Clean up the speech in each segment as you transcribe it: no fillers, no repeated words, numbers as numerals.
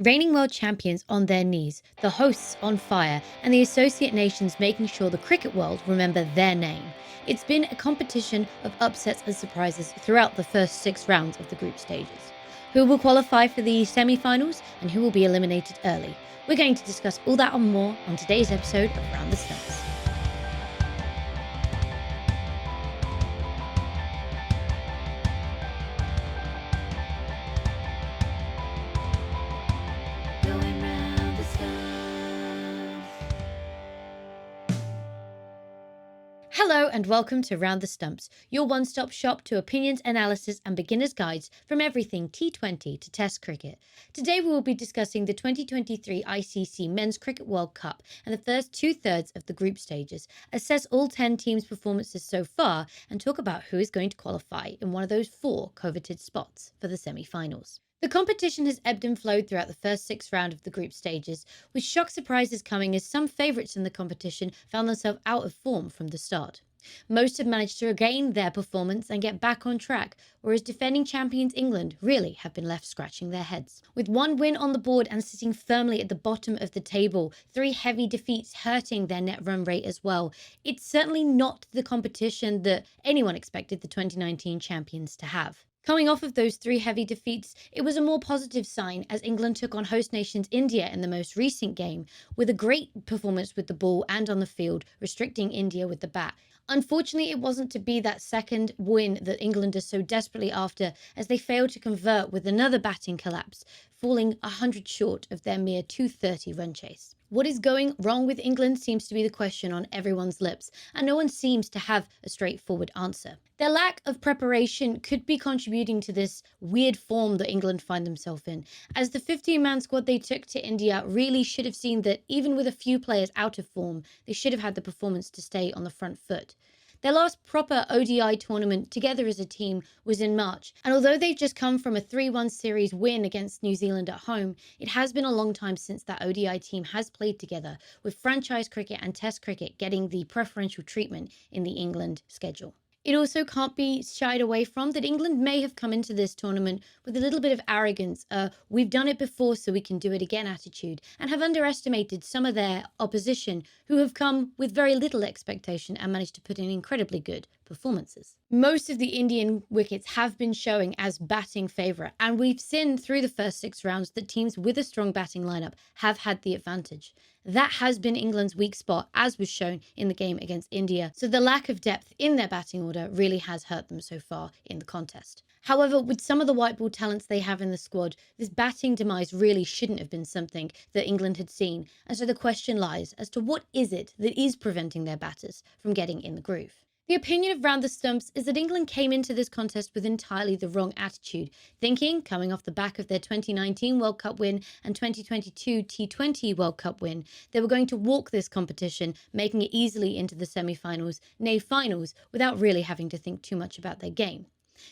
Reigning world champions on their knees, the hosts on fire, and the associate nations making sure the cricket world remember their name. It's been a competition of upsets and surprises throughout the first 6 rounds of the group stages. Who will qualify for the semi-finals and who will be eliminated early? We're going to discuss all that and more on today's episode of Round the Stumps. Hello and welcome to Round the Stumps, your one-stop shop to opinions, analysis and beginner's guides from everything T20 to Test cricket. Today we will be discussing the 2023 ICC Men's Cricket World Cup and the first two-thirds of the group stages, assess all 10 teams' performances so far and talk about who is going to qualify in one of those 4 coveted spots for the semi-finals. The competition has ebbed and flowed throughout the first 6 rounds of the group stages, with shock surprises coming as some favourites in the competition found themselves out of form from the start. Most have managed to regain their performance and get back on track, whereas defending champions England really have been left scratching their heads. With one win on the board and sitting firmly at the bottom of the table, 3 heavy defeats hurting their net run rate as well, it's certainly not the competition that anyone expected the 2019 champions to have. Coming off of those 3 heavy defeats, it was a more positive sign as England took on host nations India in the most recent game, with a great performance with the ball and on the field, restricting India with the bat. Unfortunately, it wasn't to be that second win that England are so desperately after, as they failed to convert with another batting collapse, falling 100 short of their mere 230 run chase. What is going wrong with England seems to be the question on everyone's lips, and no one seems to have a straightforward answer. Their lack of preparation could be contributing to this weird form that England find themselves in, as the 15-man squad they took to India really should have seen that even with a few players out of form, they should have had the performance to stay on the front foot. Their last proper ODI tournament together as a team was in March, and although they've just come from a 3-1 series win against New Zealand at home, it has been a long time since that ODI team has played together, with franchise cricket and Test cricket getting the preferential treatment in the England schedule. It also can't be shied away from that England may have come into this tournament with a little bit of arrogance, we've done it before so we can do it again attitude, and have underestimated some of their opposition who have come with very little expectation and managed to put in incredibly good performances. Most of the Indian wickets have been showing as batting favourite, and we've seen through the first 6 rounds that teams with a strong batting lineup have had the advantage. That has been England's weak spot, as was shown in the game against India, so the lack of depth in their batting order really has hurt them so far in the contest. However, with some of the white ball talents they have in the squad, this batting demise really shouldn't have been something that England had seen, and so the question lies as to what is it that is preventing their batters from getting in the groove. The opinion of Round the Stumps is that England came into this contest with entirely the wrong attitude, thinking, coming off the back of their 2019 World Cup win and 2022 T20 World Cup win, they were going to walk this competition, making it easily into the semi-finals, nay finals, without really having to think too much about their game.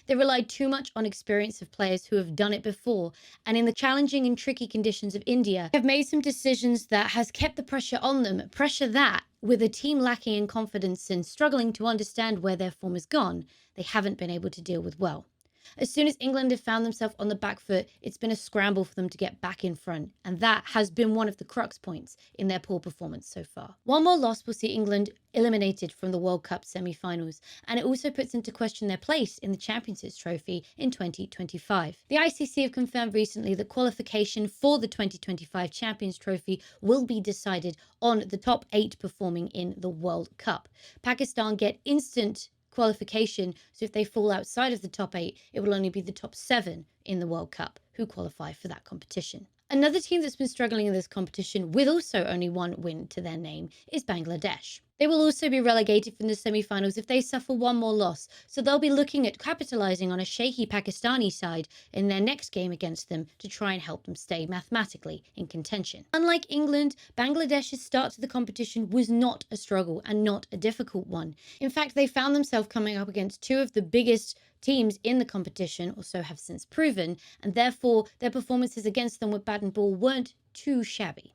They relied too much on experience of players who have done it before, and in the challenging and tricky conditions of India, have made some decisions that has kept the pressure on them, pressure that, with a team lacking in confidence and struggling to understand where their form has gone, they haven't been able to deal with well. As soon as England have found themselves on the back foot, it's been a scramble for them to get back in front, and that has been one of the crux points in their poor performance so far. One more loss will see England eliminated from the World Cup semi-finals, and it also puts into question their place in the Champions Trophy in 2025. The ICC have confirmed recently that qualification for the 2025 Champions Trophy will be decided on the top 8 performing in the World Cup. Pakistan get instant qualification, so if they fall outside of the top 8, it will only be the top 7 in the World Cup who qualify for that competition. Another team that's been struggling in this competition, with also only 1 win to their name, is Bangladesh. They will also be relegated from the semi-finals if they suffer 1 more loss, so they'll be looking at capitalising on a shaky Pakistani side in their next game against them to try and help them stay mathematically in contention. Unlike England, Bangladesh's start to the competition was not a struggle and not a difficult one. In fact, they found themselves coming up against 2 of the biggest teams in the competition, or so have since proven, and therefore their performances against them with bat and ball weren't too shabby.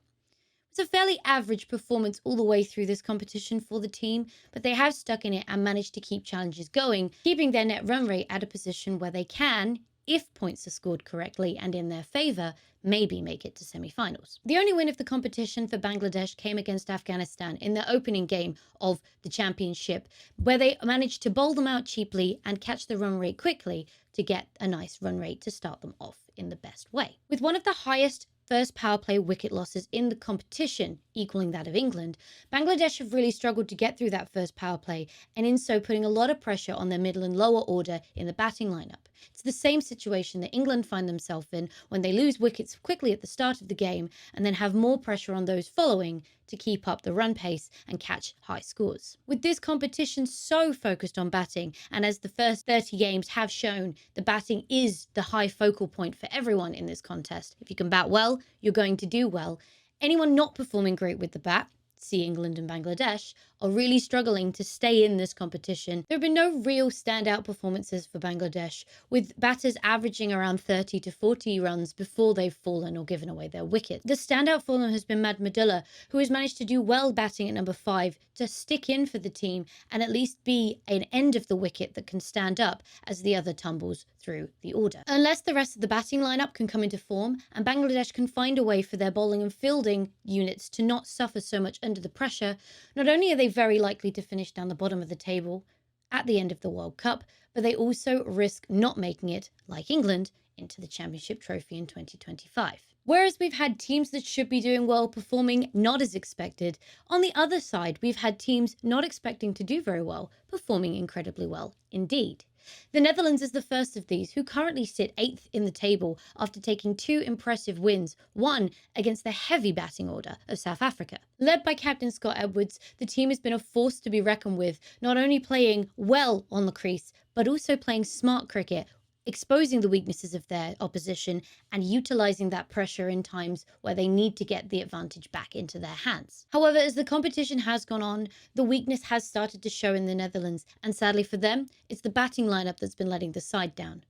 It's a fairly average performance all the way through this competition for the team, but they have stuck in it and managed to keep challenges going, keeping their net run rate at a position where they can, if points are scored correctly and in their favour, maybe make it to semi-finals. The only win of the competition for Bangladesh came against Afghanistan in the opening game of the championship, where they managed to bowl them out cheaply and catch the run rate quickly to get a nice run rate to start them off in the best way. With one of the highest first power play wicket losses in the competition, equaling that of England, Bangladesh have really struggled to get through that first power play, and in so putting a lot of pressure on their middle and lower order in the batting lineup. It's the same situation that England find themselves in when they lose wickets quickly at the start of the game and then have more pressure on those following to keep up the run pace and catch high scores. With this competition so focused on batting, and as the first 30 games have shown, the batting is the high focal point for everyone in this contest. If you can bat well, you're going to do well. Anyone not performing great with the bat, see England and Bangladesh, are really struggling to stay in this competition. There have been no real standout performances for Bangladesh, with batters averaging around 30 to 40 runs before they've fallen or given away their wicket. The standout for them has been Madmadullah, who has managed to do well batting at number 5 to stick in for the team and at least be an end of the wicket that can stand up as the other tumbles through the order. Unless the rest of the batting lineup can come into form and Bangladesh can find a way for their bowling and fielding units to not suffer so much under the pressure, not only are they very likely to finish down the bottom of the table at the end of the World Cup, but they also risk not making it, like England, into the Championship Trophy in 2025. Whereas we've had teams that should be doing well performing not as expected, on the other side, we've had teams not expecting to do very well performing incredibly well indeed. The Netherlands is the first of these, who currently sit 8th in the table after taking 2 impressive wins, one against the heavy batting order of South Africa. Led by captain Scott Edwards, the team has been a force to be reckoned with, not only playing well on the crease, but also playing smart cricket, exposing the weaknesses of their opposition and utilising that pressure in times where they need to get the advantage back into their hands. However, as the competition has gone on, the weakness has started to show in the Netherlands, and sadly for them, it's the batting lineup that's been letting the side down.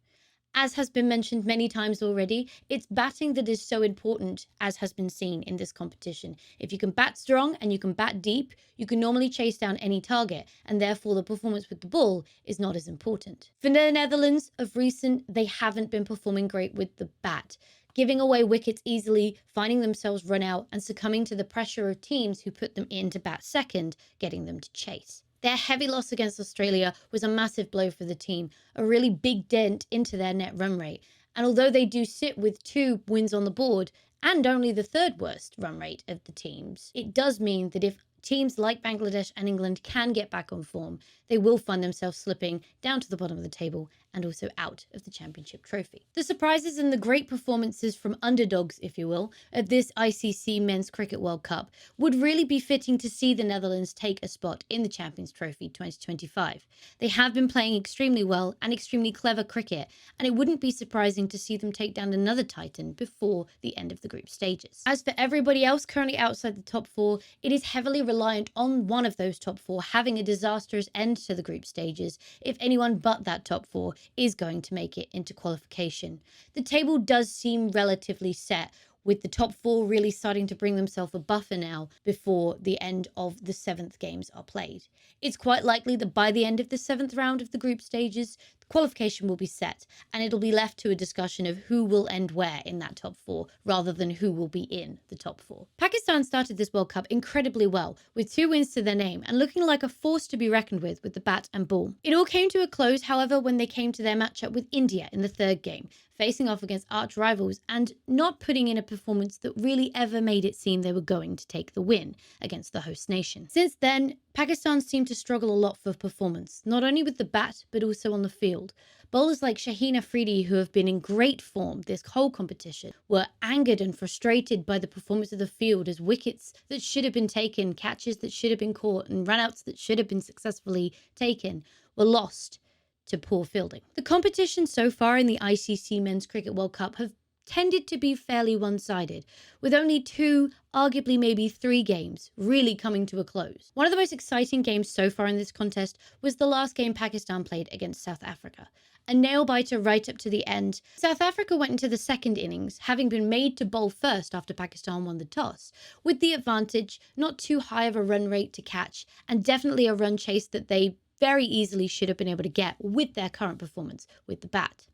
As has been mentioned many times already, it's batting that is so important, as has been seen in this competition. If you can bat strong and you can bat deep, you can normally chase down any target, and therefore the performance with the ball is not as important. For the Netherlands, of recent, they haven't been performing great with the bat, giving away wickets easily, finding themselves run out, and succumbing to the pressure of teams who put them in to bat second, getting them to chase. Their heavy loss against Australia was a massive blow for the team, a really big dent into their net run rate. And although they do sit with 2 wins on the board and only the 3rd worst run rate of the teams, it does mean that if teams like Bangladesh and England can get back on form, they will find themselves slipping down to the bottom of the table and also out of the championship trophy. The surprises and the great performances from underdogs, if you will, at this ICC Men's Cricket World Cup would really be fitting to see the Netherlands take a spot in the Champions Trophy 2025. They have been playing extremely well and extremely clever cricket, and it wouldn't be surprising to see them take down another titan before the end of the group stages. As for everybody else currently outside the top 4, it is heavily reliant on one of those top 4 having a disastrous end to the group stages if anyone but that top 4 is going to make it into qualification. The table does seem relatively set, with the top 4 really starting to bring themselves a buffer now before the end of the 7th games are played. It's quite likely that by the end of the 7th round of the group stages, the qualification will be set, and it'll be left to a discussion of who will end where in that top 4, rather than who will be in the top 4. Pakistan started this World Cup incredibly well, with 2 wins to their name, and looking like a force to be reckoned with the bat and ball. It all came to a close, however, when they came to their matchup with India in the 3rd game, facing off against arch rivals and not putting in a performance that really ever made it seem they were going to take the win against the host nation. Since then, Pakistan seemed to struggle a lot for performance, not only with the bat but also on the field. Bowlers like Shaheen Afridi, who have been in great form this whole competition, were angered and frustrated by the performance of the field as wickets that should have been taken, catches that should have been caught, and run-outs that should have been successfully taken were lost to poor fielding. The competition so far in the ICC Men's Cricket World Cup have tended to be fairly one-sided, with only 2, arguably maybe 3 games really coming to a close. One of the most exciting games so far in this contest was the last game Pakistan played against South Africa. A nail-biter right up to the end. South Africa went into the 2nd innings, having been made to bowl first after Pakistan won the toss, with the advantage, not too high of a run rate to catch, and definitely a run chase that they very easily should have been able to get with their current performance with the bat.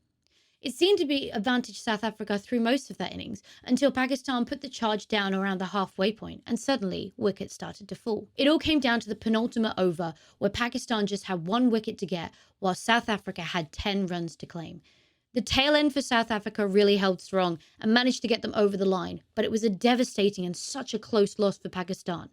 It seemed to be advantage South Africa through most of their innings until Pakistan put the charge down around the halfway point and suddenly wickets started to fall. It all came down to the penultimate over where Pakistan just had 1 wicket to get while South Africa had 10 runs to claim. The tail end for South Africa really held strong and managed to get them over the line, but it was a devastating and such a close loss for Pakistan.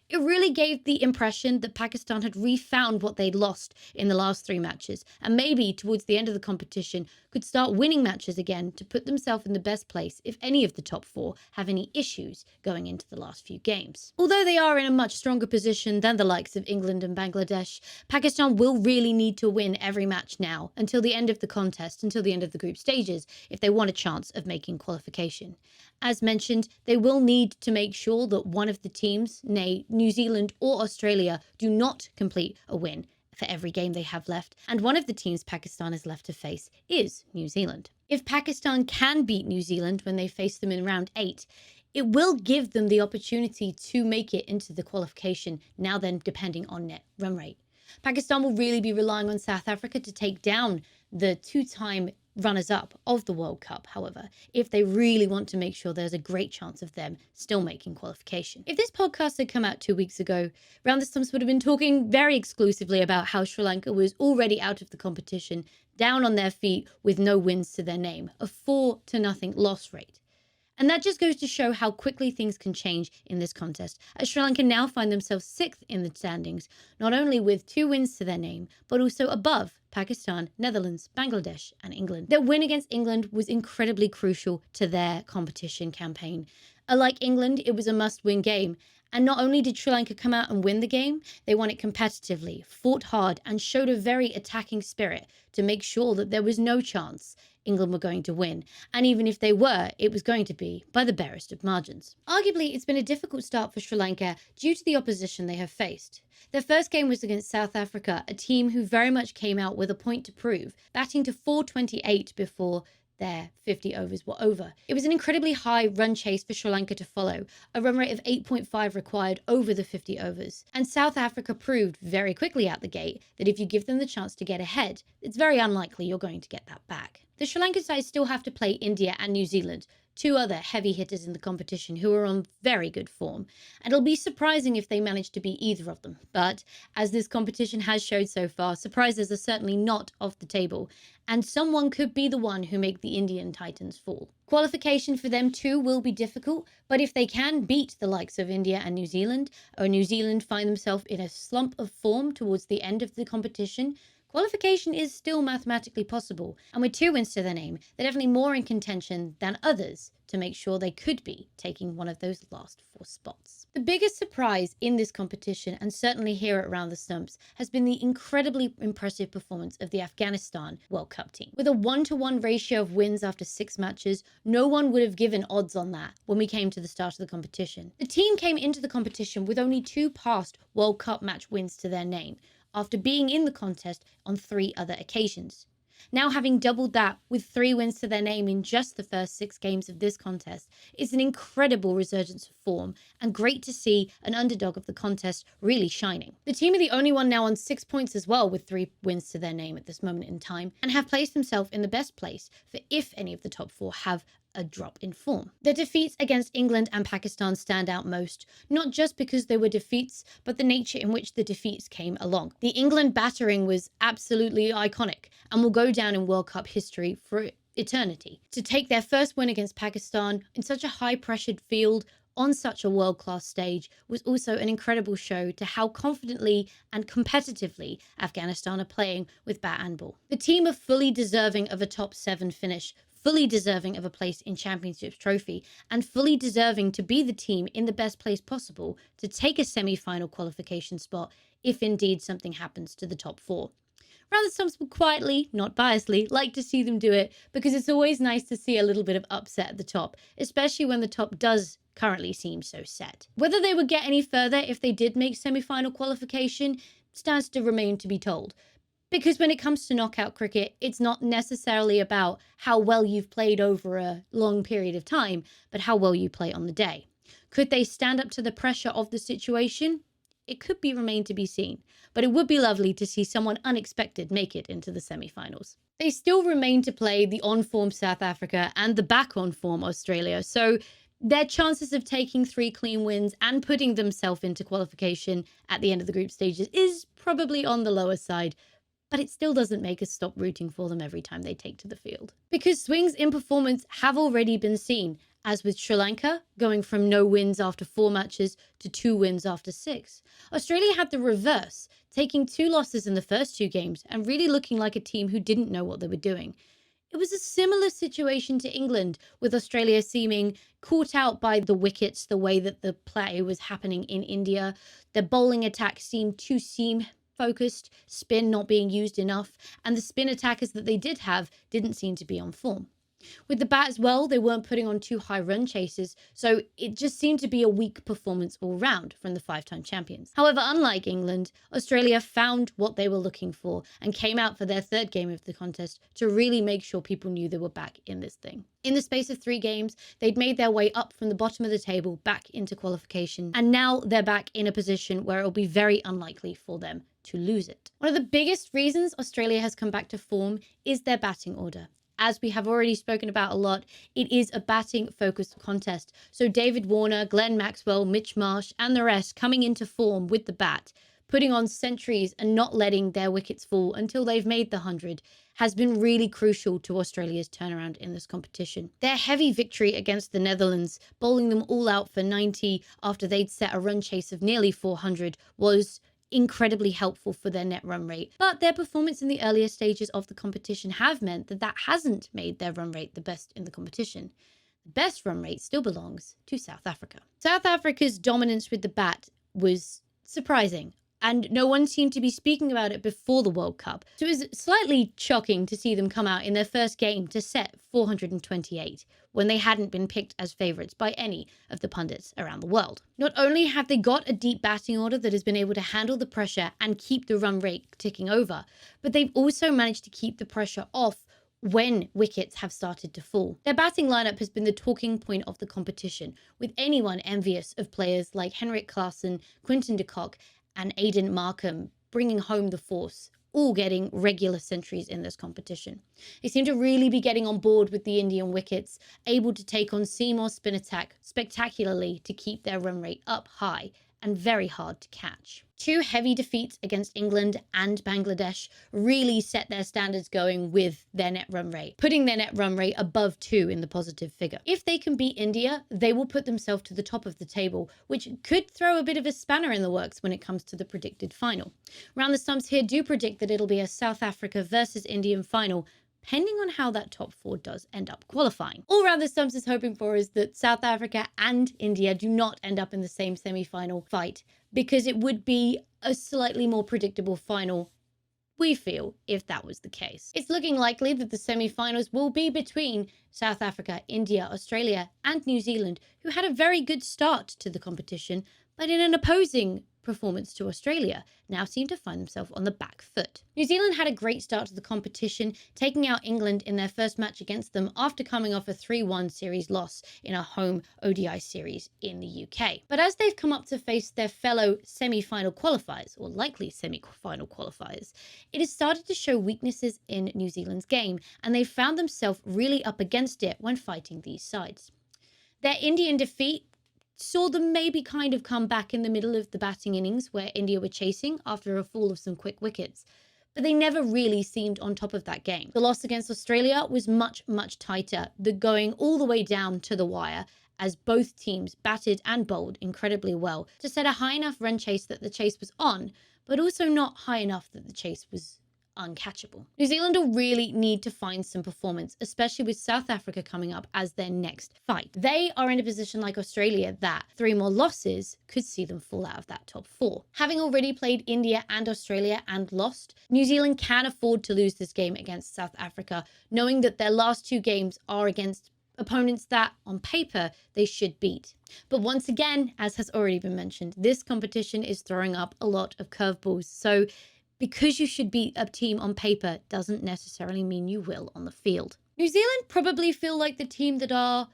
It really gave the impression that Pakistan had refound what they'd lost in the last 3 matches, and maybe towards the end of the competition could start winning matches again to put themselves in the best place if any of the top 4 have any issues going into the last few games. Although they are in a much stronger position than the likes of England and Bangladesh, Pakistan will really need to win every match now until the end of the contest, until the end of the group stages, if they want a chance of making qualification. As mentioned, they will need to make sure that one of the teams, nay, New Zealand or Australia, do not complete a win for every game they have left, and one of the teams Pakistan is left to face is New Zealand. If Pakistan can beat New Zealand when they face them in round 8, it will give them the opportunity to make it into the qualification, now then depending on net run rate. Pakistan will really be relying on South Africa to take down the 2-time runners-up of the World Cup, however, if they really want to make sure there's a great chance of them still making qualification. If this podcast had come out 2 weeks ago, Round the Stumps would have been talking very exclusively about how Sri Lanka was already out of the competition, down on their feet with no wins to their name, a 4-0 loss rate. And that just goes to show how quickly things can change in this contest, as Sri Lanka now find themselves 6th in the standings, not only with 2 wins to their name, but also above Pakistan, Netherlands, Bangladesh, and England. Their win against England was incredibly crucial to their competition campaign. Like England, it was a must-win game. And not only did Sri Lanka come out and win the game, they won it competitively, fought hard, and showed a very attacking spirit to make sure that there was no chance England were going to win. And even if they were, it was going to be by the barest of margins. Arguably, it's been a difficult start for Sri Lanka due to the opposition they have faced. Their first game was against South Africa, a team who very much came out with a point to prove, batting to 428 before their 50 overs were over. It was an incredibly high run chase for Sri Lanka to follow, a run rate of 8.5 required over the 50 overs. And South Africa proved very quickly out the gate that if you give them the chance to get ahead, it's very unlikely you're going to get that back. The Sri Lankan side still have to play India and New Zealand, 2 other heavy hitters in the competition who are on very good form, and it'll be surprising if they manage to beat either of them. But as this competition has showed so far, surprises are certainly not off the table, and someone could be the one who make the Indian Titans fall. Qualification for them too will be difficult, but if they can beat the likes of India and New Zealand, or New Zealand find themselves in a slump of form towards the end of the competition, qualification is still mathematically possible, and with 2 wins to their name, they're definitely more in contention than others to make sure they could be taking one of those last 4 spots. The biggest surprise in this competition, and certainly here at Round the Stumps, has been the incredibly impressive performance of the Afghanistan World Cup team. With a 1-to-1 ratio of wins after 6 matches, no one would have given odds on that when we came to the start of the competition. The team came into the competition with only 2 past World Cup match wins to their name, after being in the contest on 3 other occasions. Now having doubled that with 3 wins to their name in just the first 6 games of this contest is an incredible resurgence of form, and great to see an underdog of the contest really shining. The team are the only one now on 6 points as well, with 3 wins to their name at this moment in time, and have placed themselves in the best place for if any of the top 4 have a drop in form. Their defeats against England and Pakistan stand out most, not just because they were defeats, but the nature in which the defeats came along. The England battering was absolutely iconic and will go down in World Cup history for eternity. To take their first win against Pakistan in such a high-pressured field on such a world-class stage was also an incredible show to how confidently and competitively Afghanistan are playing with bat and ball. The team are fully deserving of a top 7 finish, fully deserving of a place in Championships trophy, and fully deserving to be the team in the best place possible to take a semi-final qualification spot if indeed something happens to the top 4. Round the Stumps would quietly, not biasedly, like to see them do it, because it's always nice to see a little bit of upset at the top, especially when the top does currently seem so set. Whether they would get any further if they did make semi-final qualification stands to remain to be told. Because when it comes to knockout cricket, it's not necessarily about how well you've played over a long period of time, but how well you play on the day. Could they stand up to the pressure of the situation? It could remain to be seen, but it would be lovely to see someone unexpected make it into the semi-finals. They still remain to play the on-form South Africa and the back-on-form Australia, so their chances of taking 3 clean wins and putting themselves into qualification at the end of the group stages is probably on the lower side, but it still doesn't make us stop rooting for them every time they take to the field. Because swings in performance have already been seen, as with Sri Lanka going from no wins after 4 matches to 2 wins after 6. Australia had the reverse, taking 2 losses in the first 2 games and really looking like a team who didn't know what they were doing. It was a similar situation to England, with Australia seeming caught out by the wickets, the way that the play was happening in India. The bowling attack seemed too seam focused, spin not being used enough, and the spin attackers that they did have didn't seem to be on form. With the bat as well, they weren't putting on too high run chases, so it just seemed to be a weak performance all round from the 5-time champions. However, unlike England, Australia found what they were looking for and came out for their 3rd game of the contest to really make sure people knew they were back in this thing. In the space of 3 games, they'd made their way up from the bottom of the table back into qualification, and now they're back in a position where it'll be very unlikely for them to lose it. One of the biggest reasons Australia has come back to form is their batting order. As we have already spoken about a lot, it is a batting-focused contest. So David Warner, Glenn Maxwell, Mitch Marsh, and the rest coming into form with the bat, putting on centuries and not letting their wickets fall until they've made the 100, has been really crucial to Australia's turnaround in this competition. Their heavy victory against the Netherlands, bowling them all out for 90 after they'd set a run chase of nearly 400, was incredibly helpful for their net run rate. But their performance in the earlier stages of the competition have meant that hasn't made their run rate the best in the competition. The best run rate still belongs to South Africa. South Africa's dominance with the bat was surprising, and no one seemed to be speaking about it before the World Cup. So it was slightly shocking to see them come out in their first game to set 428 when they hadn't been picked as favourites by any of the pundits around the world. Not only have they got a deep batting order that has been able to handle the pressure and keep the run rate ticking over, but they've also managed to keep the pressure off when wickets have started to fall. Their batting lineup has been the talking point of the competition, with anyone envious of players like Henrik Klaasen, Quinton de Kock, and Aidan Markham bringing home the force, all getting regular centuries in this competition. They seem to really be getting on board with the Indian wickets, able to take on seam or spin attack spectacularly to keep their run rate up high and very hard to catch. 2 heavy defeats against England and Bangladesh really set their standards going with their net run rate, putting their net run rate above 2 in the positive figure. If they can beat India, they will put themselves to the top of the table, which could throw a bit of a spanner in the works when it comes to the predicted final. Round the Stumps here do predict that it'll be a South Africa versus Indian final, depending on how that top 4 does end up qualifying. All Round the Stumps is hoping for is that South Africa and India do not end up in the same semi-final fight, because it would be a slightly more predictable final, we feel, if that was the case. It's looking likely that the semi-finals will be between South Africa, India, Australia, and New Zealand, who had a very good start to the competition, but in an opposing performance to Australia, now seem to find themselves on the back foot. New Zealand had a great start to the competition, taking out England in their first match against them after coming off a 3-1 series loss in a home ODI series in the UK. But as they've come up to face their fellow semi-final qualifiers, or likely semi-final qualifiers, it has started to show weaknesses in New Zealand's game, and they've found themselves really up against it when fighting these sides. Their Indian defeat saw them maybe kind of come back in the middle of the batting innings where India were chasing after a fall of some quick wickets, but they never really seemed on top of that game. The loss against Australia was much, much tighter, going all the way down to the wire, as both teams batted and bowled incredibly well to set a high enough run chase that the chase was on, but also not high enough that the chase was uncatchable. New Zealand will really need to find some performance, especially with South Africa coming up as their next fight. They are in a position like Australia that 3 more losses could see them fall out of that top 4. Having already played India and Australia and lost, New Zealand can afford to lose this game against South Africa, knowing that their last 2 games are against opponents that, on paper, they should beat. But once again, as has already been mentioned, this competition is throwing up a lot of curveballs, so because you should beat a team on paper doesn't necessarily mean you will on the field. New Zealand probably feel like the team that are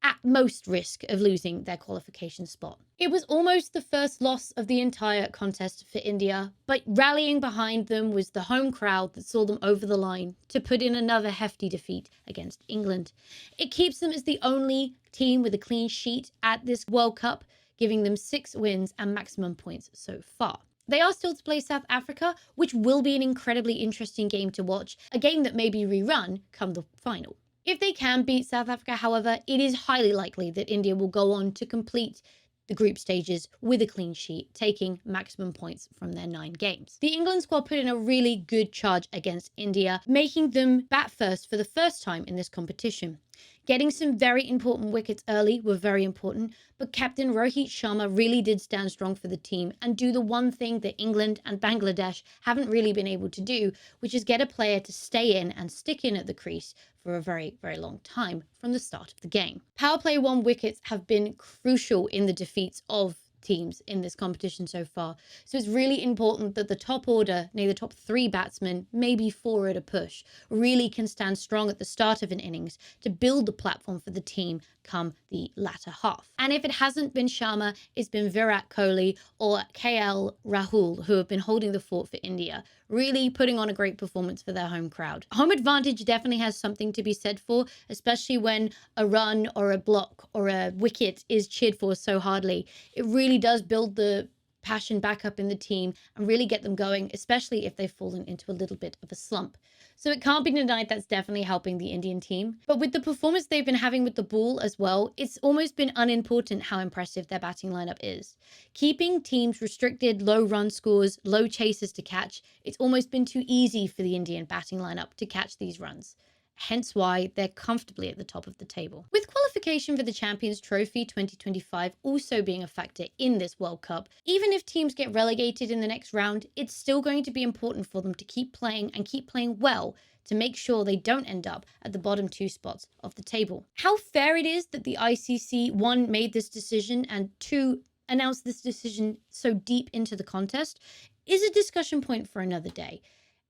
at most risk of losing their qualification spot. It was almost the first loss of the entire contest for India, but rallying behind them was the home crowd that saw them over the line to put in another hefty defeat against England. It keeps them as the only team with a clean sheet at this World Cup, giving them 6 wins and maximum points so far. They are still to play South Africa, which will be an incredibly interesting game to watch, a game that may be rerun come the final. If they can beat South Africa, however, it is highly likely that India will go on to complete the group stages with a clean sheet, taking maximum points from their 9 games. The England squad put in a really good charge against India, making them bat first for the first time in this competition. Getting some very important wickets early were very important, but Captain Rohit Sharma really did stand strong for the team and do the one thing that England and Bangladesh haven't really been able to do, which is get a player to stay in and stick in at the crease for a very, very long time from the start of the game. Power play 1 wickets have been crucial in the defeats of teams in this competition so far. So it's really important that the top order, the top 3 batsmen, maybe 4 at a push, really can stand strong at the start of an innings to build the platform for the team come the latter half. And if it hasn't been Sharma, it's been Virat Kohli or KL Rahul who have been holding the fort for India, really putting on a great performance for their home crowd. Home advantage definitely has something to be said for, especially when a run or a block or a wicket is cheered for so hardly. It really does build the passion back up in the team and really get them going, especially if they've fallen into a little bit of a slump. So it can't be denied that's definitely helping the Indian team. But with the performance they've been having with the ball as well, it's almost been unimportant how impressive their batting lineup is. Keeping teams restricted, low run scores, low chases to catch, it's almost been too easy for the Indian batting lineup to catch these runs. Hence why they're comfortably at the top of the table. With qualification for the Champions Trophy 2025 also being a factor in this World Cup, even if teams get relegated in the next round, it's still going to be important for them to keep playing and keep playing well to make sure they don't end up at the bottom 2 spots of the table. How fair it is that the ICC, 1, made this decision and 2, announced this decision so deep into the contest is a discussion point for another day.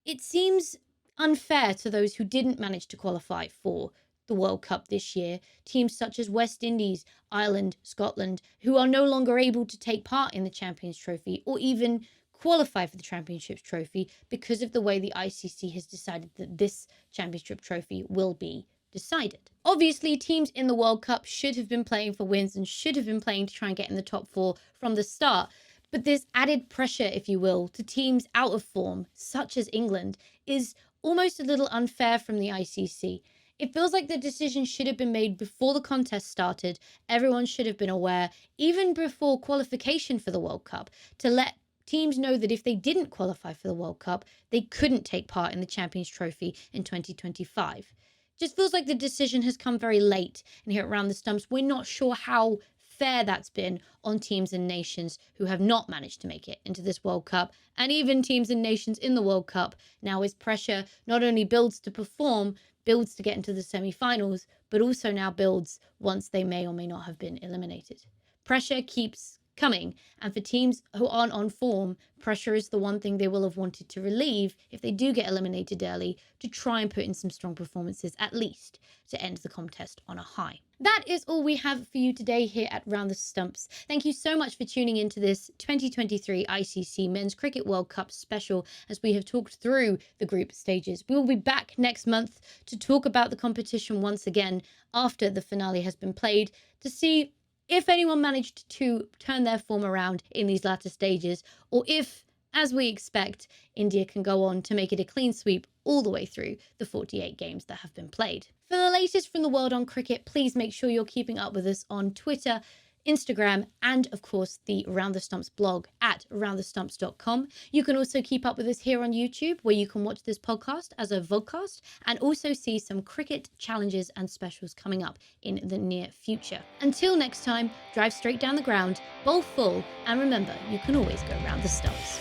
It seems unfair to those who didn't manage to qualify for the World Cup this year, teams such as West Indies, Ireland, Scotland, who are no longer able to take part in the Champions Trophy or even qualify for the Championships Trophy because of the way the ICC has decided that this Championship Trophy will be decided. Obviously, teams in the World Cup should have been playing for wins and should have been playing to try and get in the top 4 from the start. But this added pressure, if you will, to teams out of form, such as England, is almost a little unfair from the ICC. It feels like the decision should have been made before the contest started. Everyone should have been aware, even before qualification for the World Cup, to let teams know that if they didn't qualify for the World Cup, they couldn't take part in the Champions Trophy in 2025. Just feels like the decision has come very late, and here at Round the Stumps, we're not sure how fair that's been on teams and nations who have not managed to make it into this World Cup, and even teams and nations in the World Cup now as pressure not only builds to perform, builds to get into the semi-finals, but also now builds once they may or may not have been eliminated. Pressure keeps coming, and for teams who aren't on form, pressure is the one thing they will have wanted to relieve if they do get eliminated early, to try and put in some strong performances at least to end the contest on a high. That is all we have for you today here at Round the Stumps. Thank you so much for tuning into this 2023 ICC Men's Cricket World Cup special as we have talked through the group stages. We will be back next month to talk about the competition once again after the finale has been played, to see if anyone managed to turn their form around in these latter stages, or if, as we expect, India can go on to make it a clean sweep all the way through the 48 games that have been played. For the latest from the world on cricket, please make sure you're keeping up with us on Twitter, Instagram, and of course the Round the Stumps blog at roundthestumps.com. You can also keep up with us here on YouTube, where you can watch this podcast as a vodcast and also see some cricket challenges and specials coming up in the near future. Until next time, drive straight down the ground, bowl full, and remember, you can always go round the stumps.